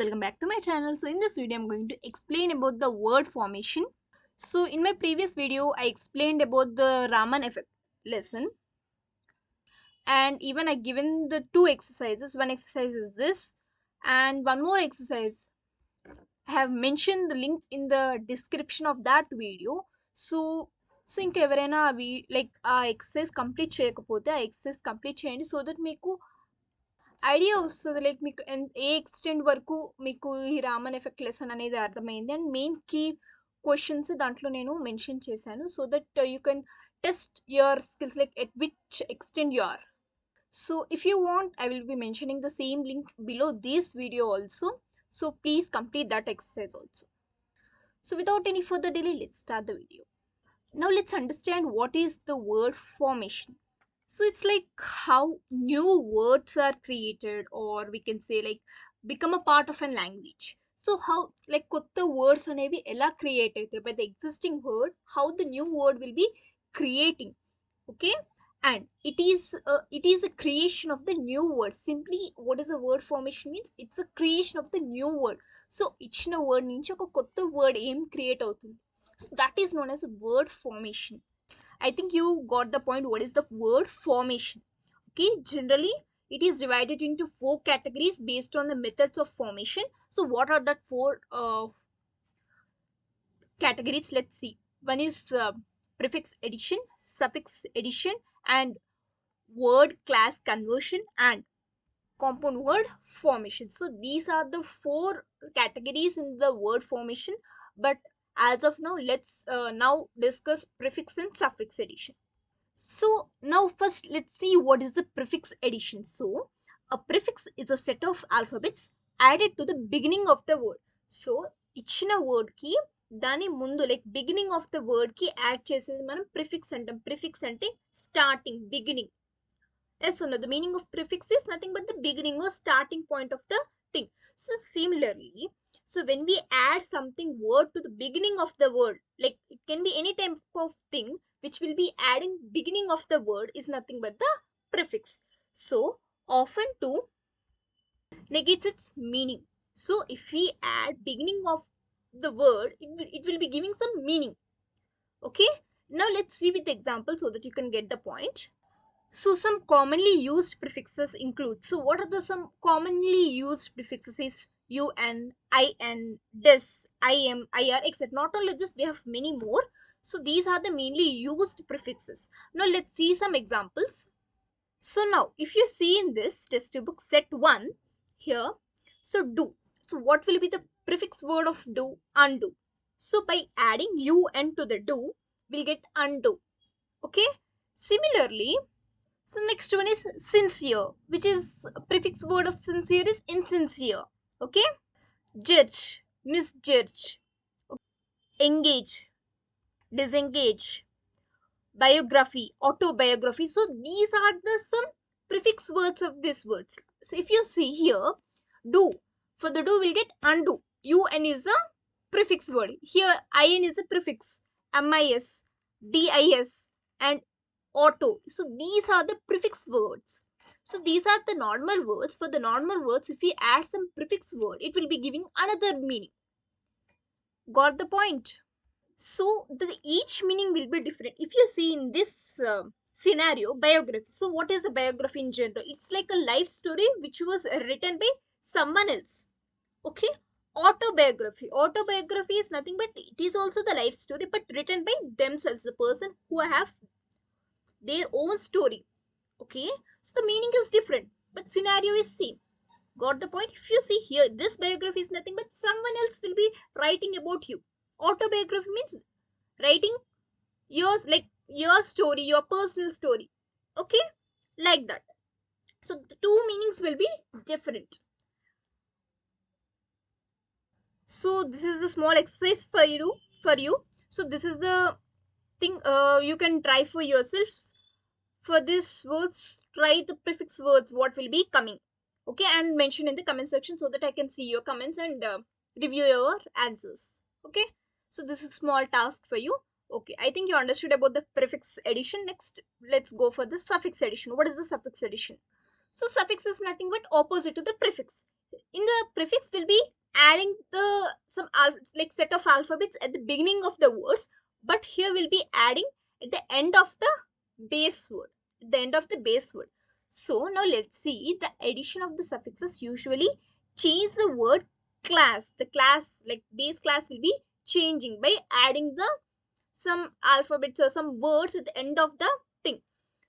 welcome back to my channel. So in this video I'm going to explain about the word formation. So in my previous video I explained about the Raman effect lesson, and even I given the two exercises. One exercise is this and one more exercise. I have mentioned the link in the description of that video. So ఇంకెవరైనా అవి like ఆ exercise complete చేయకపోతే ఆ exercise complete చేయండి, so that మీకు idea వస్తుంది, like మీకు ఏ extent వరకు మీకు ఈ రామన్ ఎఫెక్ట్ లెసన్ అనేది అర్థమైంది అండ్ మెయిన్ కీ క్వశ్చన్స్ దాంట్లో నేను మెన్షన్ చేశాను, so that you can test your skills like at which extent you are. So if you want, I will be mentioning the same link below this video also, so please complete that exercise also. So without any further delay, let's start the video. Now let's understand what is the word formation. So it's like how new words are created, or we can say like become a part of a language. So how like kotta words anevi ela create aithe by the existing word, how the new word will be creating. Okay, and it is a creation of the new word. Simply what is a word formation means, it's a creation of the new word. So ichina word nunchi oka kotta word em create avutundi, so that is known as a word formation. I think you got the point. What is the word formation? Okay, generally it is divided into four categories based on the methods of formation. So what are that four categories? Let's see. One is prefix addition, suffix addition, and word class conversion, and compound word formation. So these are the four categories in the word formation, but as of now let's now discuss prefix and suffix addition. So now first let's see what is the prefix addition. So a prefix is a set of alphabets added to the beginning of the word. So ఇచ్చిన word కి దాని ముందు like beginning of the word కి add చేసేది మనం prefix అంటాం. Prefix అంటే starting, beginning. Yes or no? The meaning of prefix is nothing but the beginning or starting point of the thing. So similarly, so when we add something word to the beginning of the word, like it can be any type of thing which will be adding beginning of the word, is nothing but the prefix. So often to negates its meaning. So if we add beginning of the word, it will be giving some meaning. Okay, now let's see with example so that you can get the point. So some commonly used prefixes include, so what are the some commonly used prefixes is un, in, des, im, ir, etc. Not only this, we have many more. So these are the mainly used prefixes. Now let's see some examples. So now if you see in this textbook set 1 here, so do. So what will be the prefix word of do? Undo. So by adding un to the do, we'll get undo. Okay, similarly, the next one is sincere, which is prefix word of sincere is insincere. Okay, judge, misjudge, engage, disengage, biography, autobiography. So these are the some prefix words of these words. So if you see here, do, for the do we'll get undo. Un is the prefix word. Here in is the prefix. Mis, dis, and auto. So these are the prefix words. So these are the normal words. For the normal words, if we add some prefix word, it will be giving another meaning. Got the point? So each meaning will be different. If you see in this scenario, biography. So what is the biography in general? It's like a life story which was written by someone else. Okay, autobiography. Autobiography is nothing but it is also the life story but written by themselves, the person who have their own story. Okay, so the meaning is different but scenario is same. Got the point? If you see here, this biography is nothing but someone else will be writing about you. Autobiography means writing yours, like your story, your personal story. Okay, like that. So the two meanings will be different. So this is the small exercise for you. So this is the thing you can try for yourselves. For these words, try the prefix words what will be coming. Okay, and mention in the comment section so that I can see your comments and review your answers. Okay, so this is small task for you. Okay, I think you understood about the prefix addition. Next let's go for the suffix addition. What is the suffix addition? So suffix is nothing but opposite to the prefix. In the prefix will be adding the some like set of alphabets at the beginning of the words, but here we'll be adding at the end of the base word, at the end of the base word. So now let's see the addition of the suffixes usually change the word class. The class, like base class, will be changing by adding the some alphabets or some words at the end of the thing.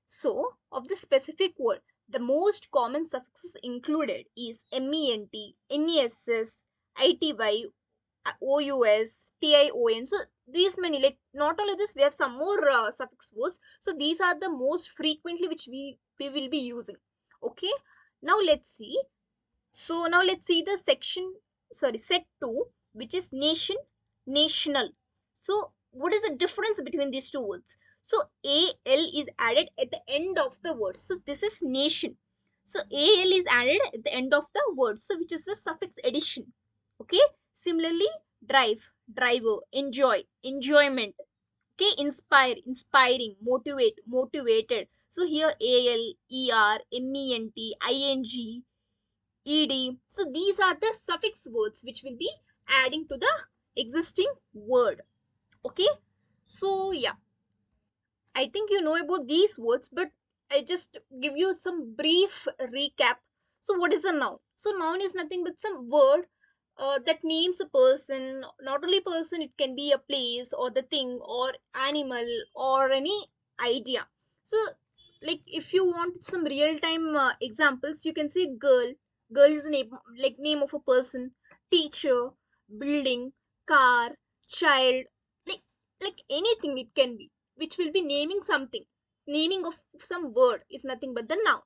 So, of the specific word, the most common suffixes included is ment, ness, ity, ous, tion. So, these many, like not only this, we have some more suffix words. So, these are the most frequently which we will be using. Okay. Now, let's see. So now let's see the set 2, which is nation, national. So what is the difference between these two words? So AL is added at the end of the word. So this is nation. So AL is added at the end of the word. So which is the suffix addition. Okay. Similarly, drive, driver, enjoy, enjoyment. Okay, inspire, inspiring, motivate, motivated. So here AL, ER, MENT, ING, ed. So these are the suffix words which will be adding to the existing word. Okay. So yeah, I think you know about these words, but I just give you some brief recap. So what is a noun? So noun is nothing but some word that names a person. Not only person, it can be a place or the thing or animal or any idea. So like if you want some real time examples, you can say girl. Girl is a name, like name of a person. Teacher, building, car, child, like like anything it can be, which will be naming something. Naming of some word is nothing but the noun.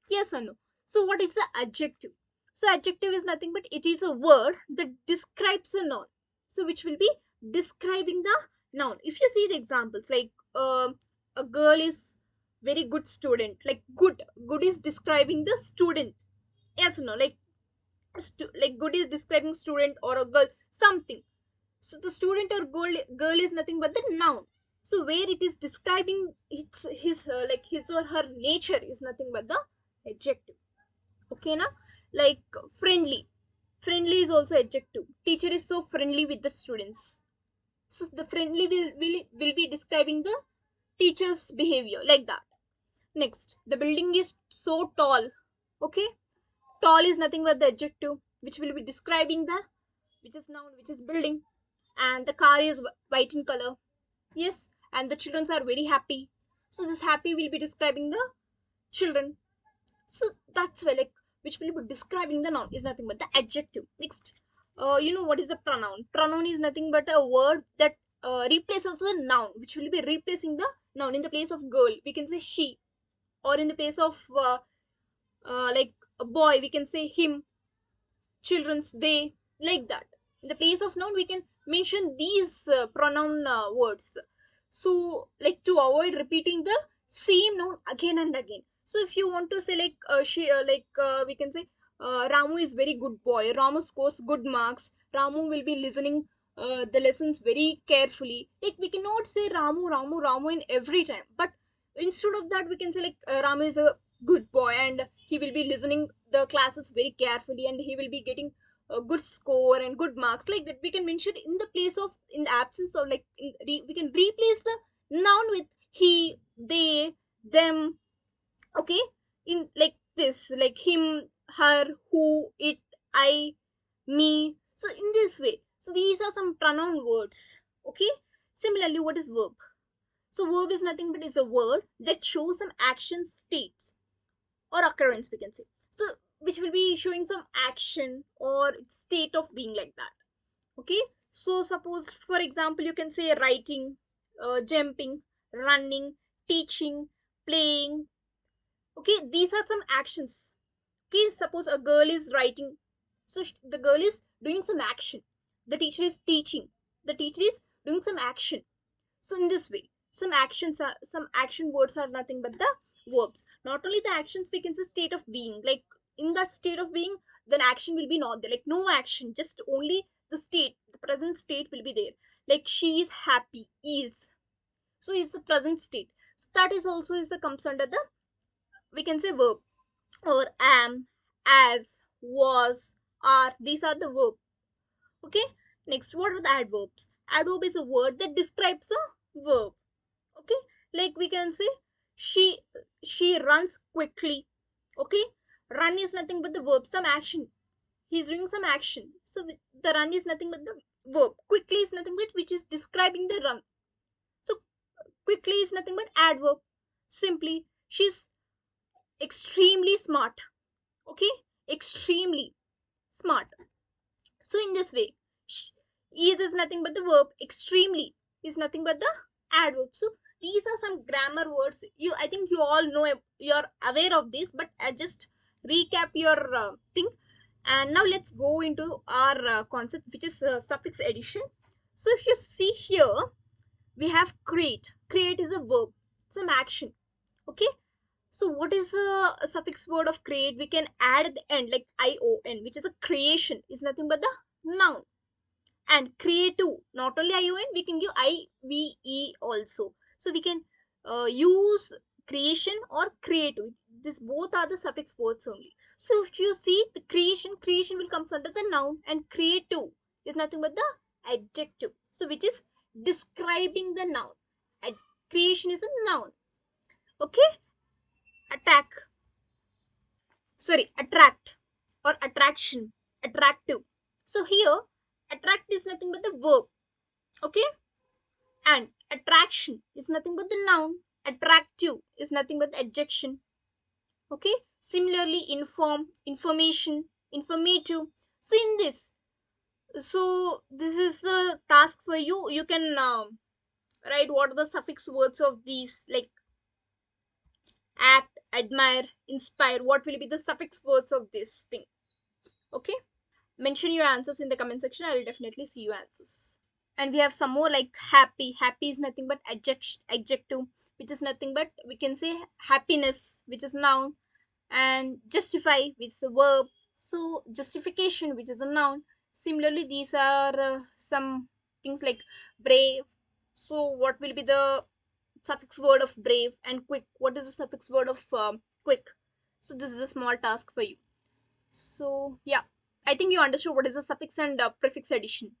Yes or no? So what is the adjective? So adjective is nothing but it is a word that describes a noun. So which will be describing the noun. If you see the examples, like a girl is very good student. Like good is describing the student. Yes or no? Like like good is describing student or a girl something. So the student or girl is nothing but the noun. So where it is describing its his like his or her nature is nothing but the adjective. Okay, na? Like friendly. Friendly is also adjective. Teacher is so friendly with the students. So the friendly will be describing the teacher's behavior, like that. Next, the building is so tall. Okay, tall is nothing but the adjective which will be describing the, which is noun, which is building. And the car is white in color. Yes, and the children are very happy. So this happy will be describing the children. So that's why, like, which will be describing the noun is nothing but the adjective. Next, you know what is a pronoun? Pronoun is nothing but a word that replaces the noun, which will be replacing the noun. In the place of girl, we can say she, or in the place of like a boy, we can say him. Children's, they, like that. In the place of noun we can mention these pronoun words. So like to avoid repeating the same noun again and again. So if you want to say like she we can say Ramu is very good boy, Ramu scores good marks, Ramu will be listening the lessons very carefully. Like we cannot say Ramu in every time, but instead of that we can say like Ramu is a good boy and he will be listening the classes very carefully and he will be getting a good score and good marks, like that we can mention in the place of, in the absence of, like we can replace the noun with he, they, them. Okay, in like this, like him, her, who, it, I, me. So in this way, so these are some pronoun words. Okay, similarly, what is verb? So verb is nothing but is a word that shows some action states or occurrence, we can say. So which will be showing some action or state of being, like that. Okay, so suppose for example you can say writing, jumping, running, teaching, playing. Okay, these are some actions. Okay, suppose a girl is writing, so the girl is doing some action. The teacher is teaching, the teacher is doing some action. So in this way, some action words are nothing but the verbs. Not only the actions, we can say state of being. Like in that state of being, then action will be not there. Like no action, just only the state, the present state will be there. Like she is happy, is. So is the present state. So that is also is the comes under the, we can say verb. Or am, as, was. are. These are the verb. Okay. Next, what are the adverbs? Adverb is a word that describes the verb. Okay. Like we can say she she runs quickly. Okay. Run is nothing but the verb, some action. He's doing some action. So the run is nothing but the verb. Quickly is nothing but which is describing the run. So quickly is nothing but adverb. Simply, she's extremely smart. Okay, extremely smart. So in this way, is nothing but the verb. Extremely is nothing but the adverb. So these are some grammar words. I think you all know, you're aware of this, but I just recap your thing. And now let's go into our concept, which is suffix addition. So if you see here, we have create. Create is a verb, some action. Okay. So what is the suffix word of create? We can add at the end like ion, which is a creation, is nothing but the noun. And creative, not only ion, we can give ive also. So we can use creation or creative. This both are the suffix words only. So if you see the creation will come under the noun, and creative is nothing but the adjective. So which is describing the noun. And creation is a noun. Okay. Attack, sorry, attract or attraction, attractive. So here attract is nothing but the verb. Okay. And attraction is nothing but the noun. Attractive is nothing but the adjective. Okay. Similarly, inform, information, informative. So in this, so this is the task for you. You can write what are the suffix words of these, like act, admire, inspire. What will be the suffix words of this thing? Okay. Mention your answers in the comment section. I will definitely see your answers. And we have some more like happy. Happy is nothing but adjective, which is nothing but we can say happiness, which is noun. And justify, which is a verb. So justification, which is a noun. Similarly, these are some things like brave. So what will be the suffix word of brave? And quick, what is the suffix word of quick? So this is a small task for you. So yeah, I think you understood what is the suffix and prefix addition.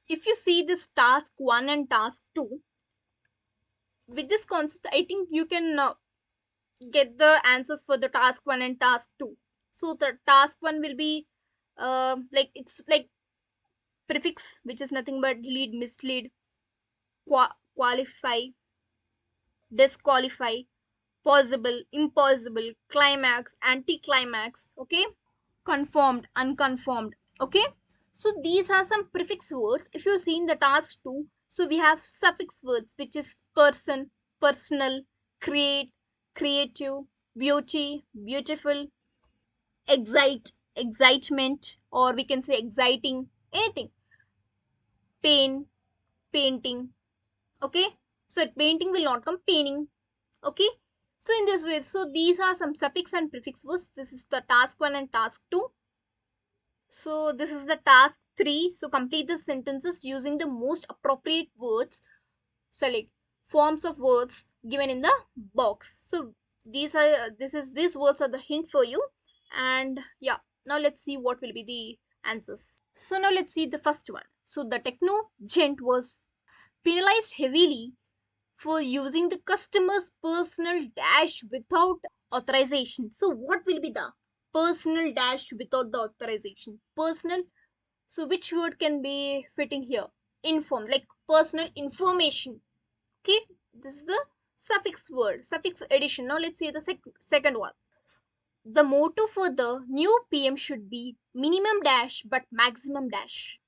If you see this task 1 and task 2, with this concept, I think you can get the answers for the task 1 and task 2. So the task 1 will be like it's like prefix, which is nothing but lead, mislead, qualify, disqualify, possible, impossible, climax, anticlimax. Okay. Conformed, unconformed. Okay. So these are some prefix words. If you see in the task 2, so we have suffix words, which is person, personal, create, creative, beauty, beautiful, excite, excitement, or we can say exciting, anything. Pain, painting. Okay. So painting will not come, painting. Okay. So in this way, so these are some suffix and prefix words. This is the task 1 and task 2. So this is the task 3. So complete the sentences using the most appropriate words. Select forms of words given in the box. So these words are the hint for you. And yeah, now let's see what will be the answers. So now let's see the first one. So the techno gent was penalized heavily for using the customer's personal dash without authorization. So what will be the personal dash without the authorization? Personal. So which word can be fitting here? Inform, like personal information. Okay. This is the suffix word, suffix addition. Now let's see the second one. The motto for the new PM should be minimum dash but maximum dash.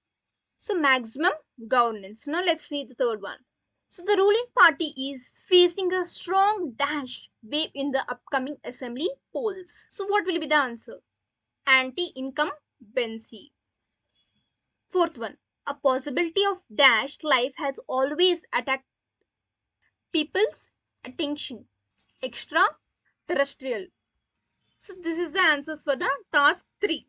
So maximum governance. Now let's see the third one. So the ruling party is facing a strong dash wave in the upcoming assembly polls. So what will be the answer? Anti-incumbency. Fourth one. A possibility of dash life has always attacked people's attention. Extra terrestrial. So this is the answers for the task 3.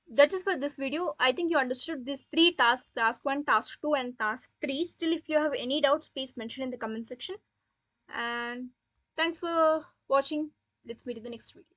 That is for this video. I think you understood these 3 tasks, task 1, task 2 and task 3. Still, if you have any doubts, please mention in the comment section. And thanks for watching. Let's meet in the next video.